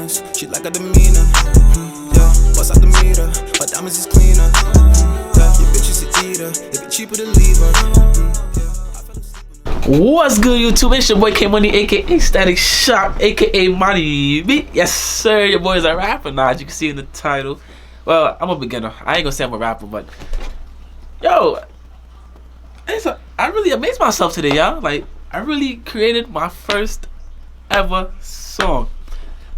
demons. She like a demeanor. Yeah, bust out the meter. My diamonds is cleaner. Yeah, your bitch is a eater. It'd be cheaper to leave her. What's good, YouTube? It's your boy KMoney, aka Static Shop, aka Money. Yes, sir. Your boys are rapping now, as you can see in the title. Well, I'm a beginner. I ain't gonna say I'm a rapper, but yo, I really amazed myself today, y'all. Like, I really created my first ever song.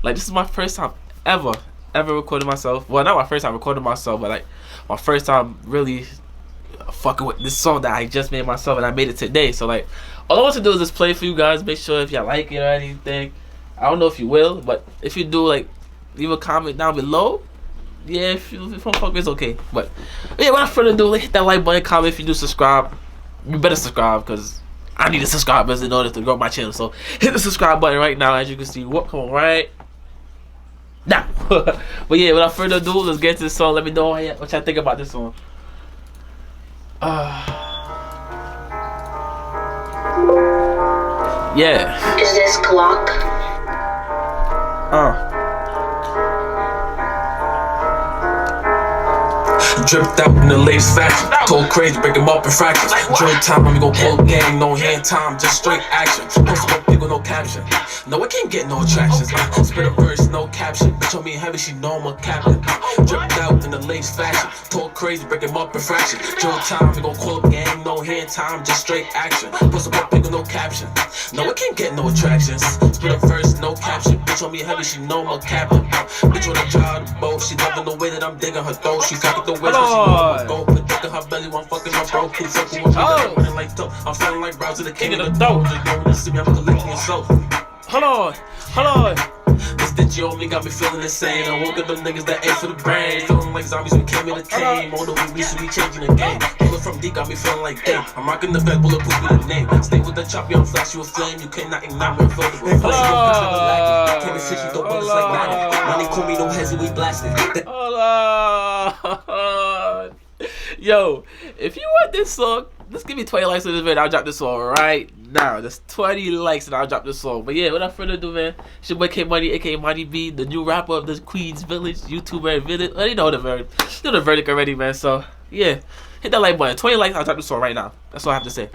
Like, this is my first time ever recording myself. Well, not my first time recording myself, but like my first time really fucking with this song that I just made myself, and I made it today. So like, all I want to do is just play for you guys. Make sure if y'all like it or anything. I don't know if you will, but if you do, like, leave a comment down below. Yeah, if you don't fuck, it's okay. But yeah, without further ado, like, hit that like button, comment if you do subscribe. You better subscribe, because I need the subscribers in order to grow my channel. So hit the subscribe button right now, as you can see. What, come on, right now. But yeah, without further ado, let's get to this song. Let me know what y'all think about this song. Yeah. Is this clock? Dripped out in the latest fashion, told crazy, break them up in fractions. Joint time, I'm gonna pull gang, no hand time, just straight action. Post up big with no caption. No, I can't get no attractions. Spit a verse, no caption. Bitch on me heavy, she know I'm a captain. Dripped out in the latest fashion, told crazy, break them up in fractions. Joint time, we gon' call up gang, no hand time, just straight action. Post up big with no caption. No, I can't get no attractions. Spit a verse, no caption. Bitch on me heavy, she know I'm a captain. Bitch on the job, the boat, she loving the way that I'm digging her throat. She fucking the way. Go put dick in her belly while I'm fucking my bro. Keep fucking with me, I'm running like dope. I'm feeling like Browser, the king of the dope. Just don't wanna see me, I'm collecting your soul. Hold on. This ditch only got me feeling insane. I woke up them niggas that ate for the brain. Feeling like zombies we came in the team. On the week, we should be changing the game. Pulling from D got me feeling like damn. I'm rocking the vet, bulletproof with a name. Stay with the chop, young flash, you a flame. You cannot ignite me, foldable. Can't be fishy, don't bullets like that. Money call me, no heads, we blasted. Hold on. Yo, if you want this song, just give me 20 likes on this video. I'll drop this song right now. Just 20 likes and I'll drop this song. But yeah, without further ado, man, it's your boy KMoney, aka Money B, the new rapper of the Queens Village, YouTuber Village. Well, you know the verdict already, man. So yeah, hit that like button. 20 likes, I'll drop this song right now. That's all I have to say.